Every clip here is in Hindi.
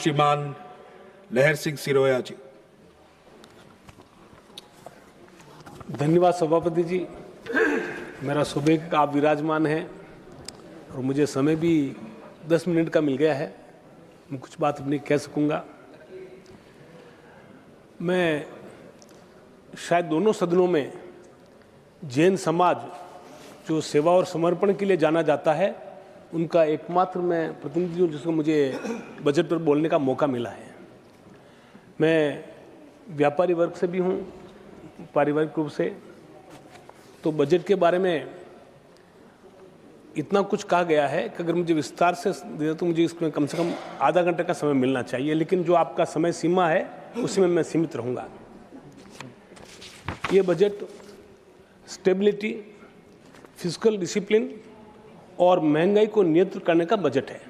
श्रीमान लहर सिंह सिरोया जी। धन्यवाद सभापति जी। मेरा सौभाग्य का आप विराजमान हैं और मुझे समय भी 10 मिनट का मिल गया है, मैं कुछ बात अपनी कह सकूंगा। मैं शायद दोनों सदनों में जैन समाज जो सेवा और समर्पण के लिए जाना जाता है उनका एकमात्र मैं प्रतिनिधि हूँ जिसको मुझे बजट पर बोलने का मौका मिला है। मैं व्यापारी वर्ग से भी हूँ, पारिवारिक रूप से, तो बजट के बारे में इतना कुछ कहा गया है कि अगर मुझे विस्तार से दे तो मुझे इसमें कम से कम आधा घंटे का समय मिलना चाहिए, लेकिन जो आपका समय सीमा है उसमें मैं सीमित रहूँगा। ये बजट स्टेबिलिटी, फिस्कल डिसिप्लिन और महंगाई को नियंत्रित करने का बजट है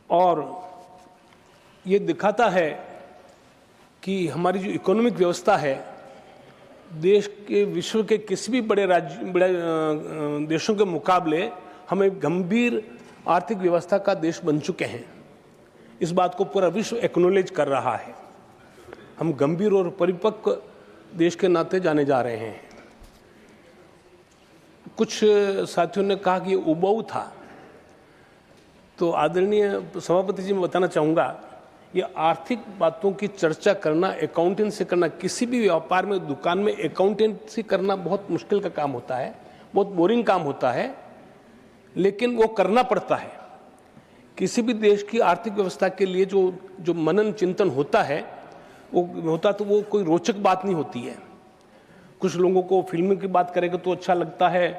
और ये दिखाता है कि हमारी जो इकोनॉमिक व्यवस्था है देश के, विश्व के किसी भी बड़े देशों के मुकाबले हम एक गंभीर आर्थिक व्यवस्था का देश बन चुके हैं। इस बात को पूरा विश्व एक्नॉलेज कर रहा है। हम गंभीर और परिपक्व देश के नाते जाने जा रहे हैं। कुछ साथियों ने कहा कि ये उबाऊ था, तो आदरणीय सभापति जी मैं बताना चाहूँगा, ये आर्थिक बातों की चर्चा करना, अकाउंटेंसी करना, किसी भी व्यापार में, दुकान में अकाउंटेंसी करना बहुत मुश्किल का काम होता है, बहुत बोरिंग काम होता है, लेकिन वो करना पड़ता है। किसी भी देश की आर्थिक व्यवस्था के लिए जो मनन चिंतन होता है तो वो कोई रोचक बात नहीं होती है। कुछ लोगों को फिल्म की बात करेंगे तो अच्छा लगता है,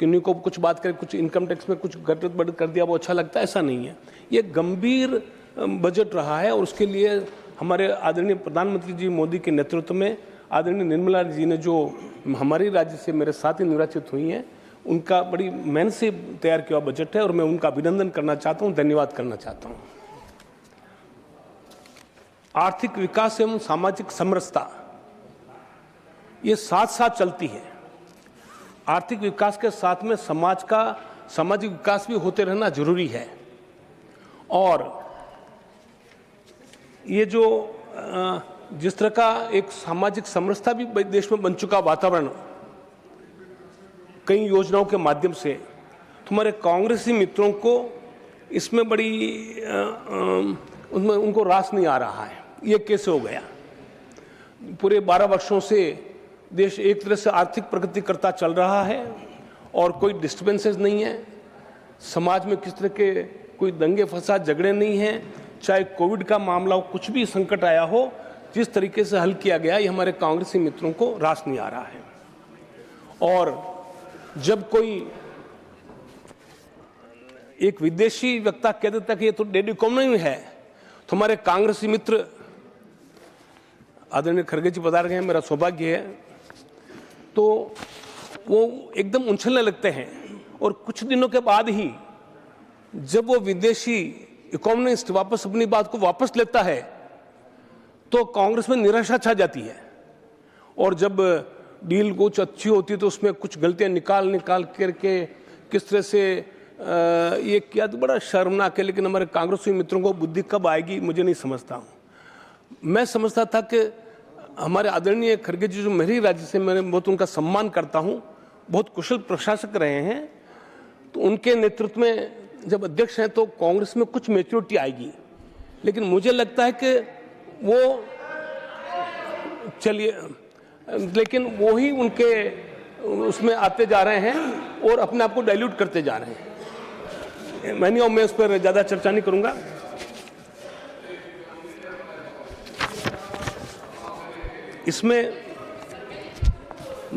किन्हीं को कुछ बात करें, कुछ इनकम टैक्स में कुछ गड़बड़ बढ़त कर दिया वो अच्छा लगता है, ऐसा नहीं है। ये गंभीर बजट रहा है और उसके लिए हमारे आदरणीय प्रधानमंत्री जी मोदी के नेतृत्व में आदरणीय निर्मला जी ने, जो हमारी राज्य से मेरे साथ ही निर्वाचित हुई हैं, उनका बड़ी मेहनत से तैयार किया बजट है और मैं उनका अभिनंदन करना चाहता हूँ, धन्यवाद करना चाहता हूँ। आर्थिक विकास एवं सामाजिक समरसता ये साथ साथ चलती है। आर्थिक विकास के साथ में समाज का सामाजिक विकास भी होते रहना जरूरी है और ये जो जिस तरह का एक सामाजिक समरसता भी देश में बन चुका वातावरण कई योजनाओं के माध्यम से, तुम्हारे कांग्रेसी मित्रों को इसमें बड़ी उनको रास नहीं आ रहा है। ये कैसे हो गया? पूरे 12 वर्षों से देश एक तरह से आर्थिक प्रगति करता चल रहा है और कोई डिस्टर्बेंसेस नहीं है। समाज में किस तरह के कोई दंगे फसाद झगड़े नहीं हैं। चाहे कोविड का मामला हो, कुछ भी संकट आया हो, जिस तरीके से हल किया गया ये हमारे कांग्रेसी मित्रों को रास नहीं आ रहा है। और जब कोई एक विदेशी वक्ता कह देता कि ये तो डेड इकोनॉमी है, तो हमारे कांग्रेसी मित्र आदरणीय खड़गे जी पधार गए हैं, मेरा सौभाग्य है, तो वो एकदम उछलने लगते हैं और कुछ दिनों के बाद ही जब वो विदेशी इकोनॉमिस्ट वापस अपनी बात को वापस लेता है तो कांग्रेस में निराशा छा जाती है और जब डील कुछ अच्छी होती है तो उसमें कुछ गलतियां निकाल करके किस तरह से ये किया तो बड़ा शर्मनाक है। लेकिन हमारे कांग्रेसी मित्रों को बुद्धि कब आएगी मुझे नहीं समझता हूँ। मैं समझता था कि हमारे आदरणीय खड़गे जी जो मेरे राज्य से, मैं बहुत उनका सम्मान करता हूँ, बहुत कुशल प्रशासक रहे हैं, तो उनके नेतृत्व में जब अध्यक्ष हैं तो कांग्रेस में कुछ मैच्योरिटी आएगी। लेकिन मुझे लगता है कि वो लेकिन वो ही उनके उसमें आते जा रहे हैं और अपने आप को डाइल्यूट करते जा रहे हैं। मैं उस पर ज़्यादा चर्चा नहीं करूँगा। इसमें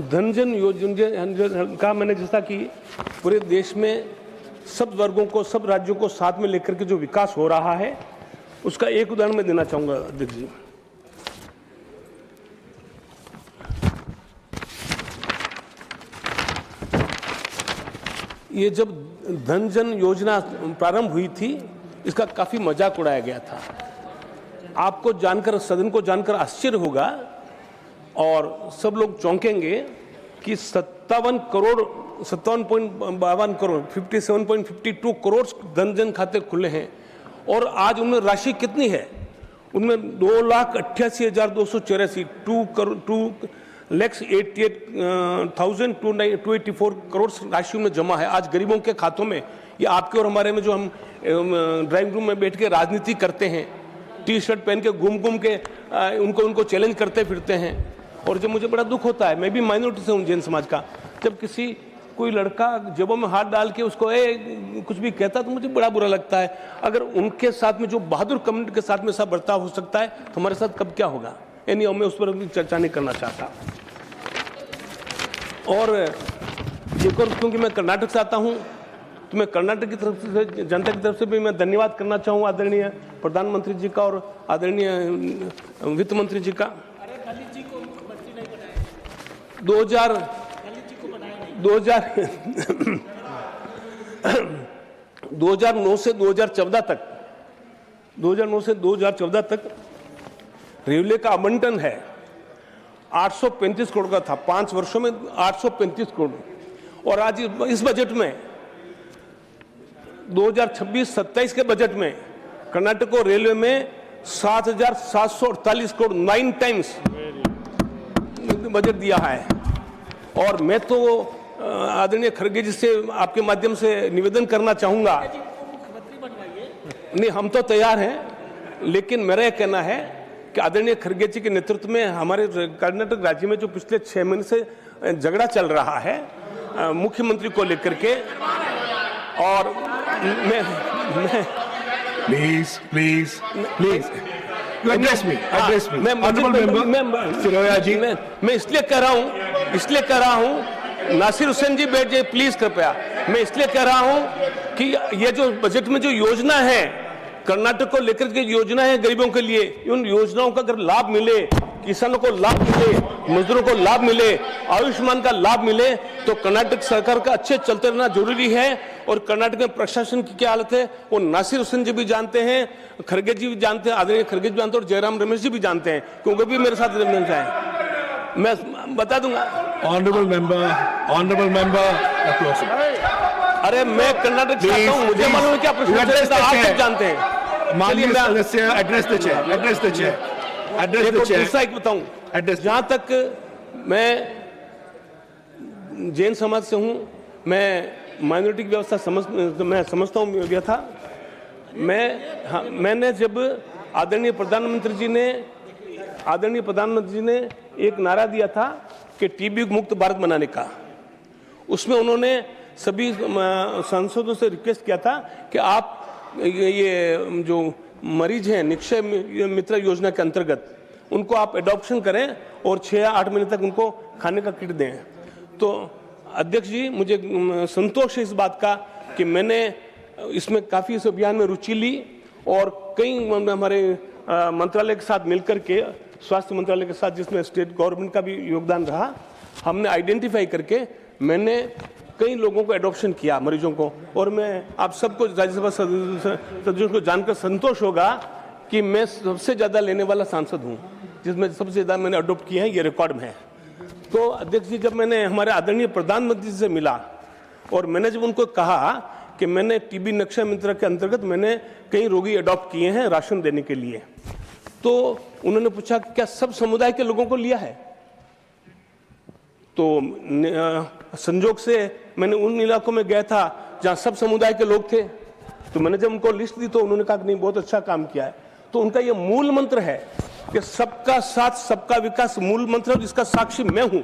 धनजन योजना का मैंने जैसा कि पूरे देश में सब वर्गों को, सब राज्यों को साथ में लेकर के जो विकास हो रहा है उसका एक उदाहरण मैं देना चाहूँगा अध्यक्ष जी। ये जब धनजन योजना प्रारंभ हुई थी इसका काफ़ी मजाक उड़ाया गया था। आपको जानकर, सदन को जानकर आश्चर्य होगा और सब लोग चौंकेंगे कि 57.52 करोड़ 57.52 करोड़ धनजन खाते खुले हैं और आज उनमें राशि कितनी है? उनमें 2,88,284 2,88,284 करोड़ राशि में जमा है आज गरीबों के खातों में। ये आपके और हमारे में जो हम ड्राइंग रूम में बैठ के राजनीति करते हैं, टी शर्ट पहन के घूम के उनको चैलेंज करते फिरते हैं। और जब मुझे बड़ा दुख होता है, मैं भी माइनॉरिटी से हूँ जैन समाज का, जब कोई लड़का जेबों में हाथ डाल के उसको कुछ भी कहता तो मुझे बड़ा बुरा लगता है। अगर उनके साथ में जो बहादुर कम्युनिटी के साथ में ऐसा बर्ताव हो सकता है तो हमारे साथ कब क्या होगा? यानी मैं उस पर चर्चा नहीं करना चाहता। और एक और, क्योंकि मैं कर्नाटक से आता हूँ तो मैं कर्नाटक की तरफ से, जनता की तरफ से भी मैं धन्यवाद करना चाहूँ आदरणीय प्रधानमंत्री जी का और आदरणीय वित्त मंत्री जी का। 2009 से 2014 तक रेलवे का आवंटन है 835 करोड़ का था, 5 वर्षों में 835 करोड़। और आज इस बजट में 2026-27 के बजट में कर्नाटक को रेलवे में 7,748 करोड़ 9 टाइम्स बजट दिया है। और मैं तो आदरणीय खड़गे जी से आपके माध्यम से निवेदन करना चाहूंगा, नहीं हम तो तैयार हैं, लेकिन मेरा यह कहना है कि आदरणीय खड़गे जी के नेतृत्व में हमारे कर्नाटक राज्य में जो पिछले 6 महीने से झगड़ा चल रहा है मुख्यमंत्री को लेकर के, और मैं प्लीज एड्रेस मी सिरोया जी। मैं इसलिए कह रहा हूं नासिर हुसैन जी बैठ जाइए प्लीज कृपया। मैं इसलिए कह रहा हूं कि ये जो बजट में जो योजना है कर्नाटक को लेकर के योजना है गरीबों के लिए, उन योजनाओं का अगर लाभ मिले, किसानों को लाभ मिले, मजदूरों को लाभ मिले, आयुष्मान का लाभ मिले, तो कर्नाटक सरकार का अच्छे चलते रहना जरूरी है। और कर्नाटक में प्रशासन की क्या हालत है वो नासिर हुसैन जी भी जानते हैं, खड़गे जी भी जानते हैं, आदरणीय खड़गे जी जानते हैं, और जयराम रमेश जी भी जानते हैं, क्योंकि भी मेरे साथ रहना चाहे, मैं बता दूंगा। ऑनरेबल मेंबर अरे मैं कर्नाटक से आता हूं, मुझे मालूम है क्या प्रश्न आप सब जानते हैं। दूसरा एक बताऊं, जहां तक मैं जैन समाज से हूं, मैं माइनॉरिटी की व्यवस्था मैं समझता हूं व्यवस्था। मैंने जब आदरणीय प्रधानमंत्री जी ने एक नारा दिया था कि टीबी मुक्त भारत बनाने का, उसमें उन्होंने सभी सांसदों से रिक्वेस्ट किया था कि आप ये जो मरीज हैं निक्षय मित्र योजना के अंतर्गत उनको आप एडॉप्शन करें और 6 या 8 महीने तक उनको खाने का किट दें। तो अध्यक्ष जी, मुझे संतोष है इस बात का कि मैंने इसमें काफ़ी इस अभियान में रुचि ली और कई हमारे मंत्रालय के साथ मिलकर के, स्वास्थ्य मंत्रालय के साथ जिसमें स्टेट गवर्नमेंट का भी योगदान रहा, हमने आइडेंटिफाई करके मैंने कई लोगों को एडॉप्शन किया, मरीजों को। और मैं आप सबको राज्यसभा सदस्यों को जानकर संतोष होगा कि मैं सबसे ज़्यादा लेने वाला सांसद हूँ, जिसमें सबसे ज़्यादा मैंने अडॉप्ट किए हैं, ये रिकॉर्ड में है। तो अध्यक्ष जी, जब मैंने हमारे आदरणीय प्रधानमंत्री से मिला और मैंने जब उनको कहा कि मैंने टीबी नक्शा मित्र के अंतर्गत मैंने कई रोगी अडॉप्ट किए हैं राशन देने के लिए, तो उन्होंने पूछा क्या सब समुदाय के लोगों को लिया है? तो संजोग से मैंने उन इलाकों में गया था जहां सब समुदाय के लोग थे, तो मैंने जब उनको लिस्ट दी तो उन्होंने कहा कि नहीं, बहुत अच्छा काम किया है। तो उनका ये मूल मंत्र है कि सबका साथ सबका विकास मूल मंत्र है, जिसका साक्षी मैं हूं।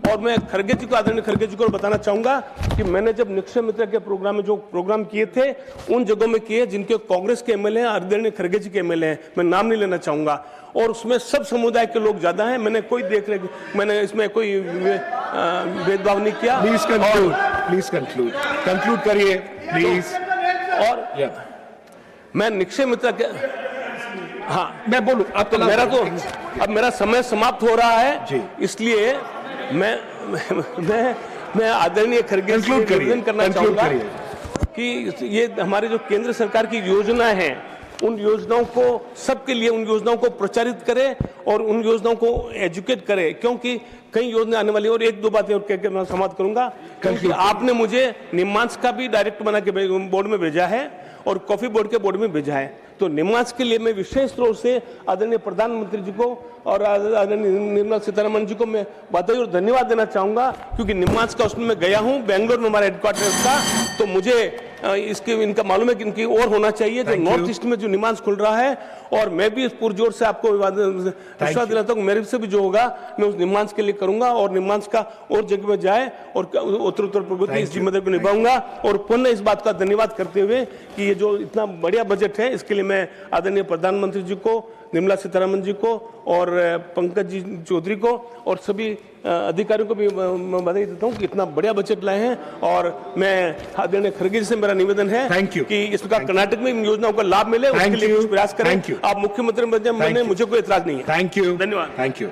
और मैं खड़गे जी को, आदरणीय खड़गे जी को बताना चाहूंगा कि मैंने जब निक्षय मित्र के प्रोग्राम में जो प्रोग्राम किए थे उन जगहों में किए जिनके कांग्रेस के एमएलए हैं, आदरणीय खड़गे जी के एमएलए हैं, मैं नाम नहीं लेना चाहूंगा, और उसमें सब समुदाय के लोग ज्यादा हैं। मैंने कोई मैंने इसमें कोई भेदभाव नहीं किया। प्लीज कंक्लूड करिए प्लीज। और मैं निक्षय मित्र के, हाँ मैं बोलूं, अब तो मेरा समय समाप्त हो रहा है, इसलिए मैं आदरणीय खड़गे जी को निवेदन करना चाहूंगा कि ये हमारे जो केंद्र सरकार की योजना है उन योजनाओं को सबके लिए, उन योजनाओं को प्रचारित करें और उन योजनाओं को एजुकेट करें, क्योंकि कई योजना आने वाली है। और 1-2 बातें और कहकर मैं समाप्त करूंगा, क्योंकि आपने मुझे निमांस का भी डायरेक्टर बना के बोर्ड में भेजा है और कॉफी बोर्ड के बोर्ड में भेजा है। तो निमाज के लिए मैं विशेष तौर से आदरणीय प्रधानमंत्री जी को और आदरणीय निर्मला सीतारमण जी को मैं बधाई और धन्यवाद देना चाहूंगा, क्योंकि निमाज का उसमें मैं गया हूं बेंगलोर में हमारा हेडक्वार्टर था, तो मुझे इसके इनका मालूम है कि इनकी और होना चाहिए जो नॉर्थ ईस्ट में जो निमाज खुल रहा है। और मैं भी पुरजोर से आपको विश्वास दिलाता हूँ मेरे से भी जो होगा मैं उस निमाज के लिए करूंगा और निमाज का और जगह में जाए और उत्तर प्रगति इस जिम्मेदारी को निभाऊंगा। और पुनः इस बात का धन्यवाद करते हुए कि ये जो इतना बढ़िया बजट है इसके लिए मैं आदरणीय प्रधानमंत्री जी को, निर्मला सीतारमण जी को और पंकज जी चौधरी को और सभी अधिकारियों को भी बधाई देता हूं कि इतना बढ़िया बजट लाए हैं। और मैं आदरणीय खड़गे जी से मेरा निवेदन है कि इस प्रकार कर्नाटक में इन योजनाओं का लाभ मिले उसके लिए कुछ प्रयास करें। आप मुख्यमंत्री बने, मुझे कोई एतराज नहीं है। थैंक यू, धन्यवाद। Thank you.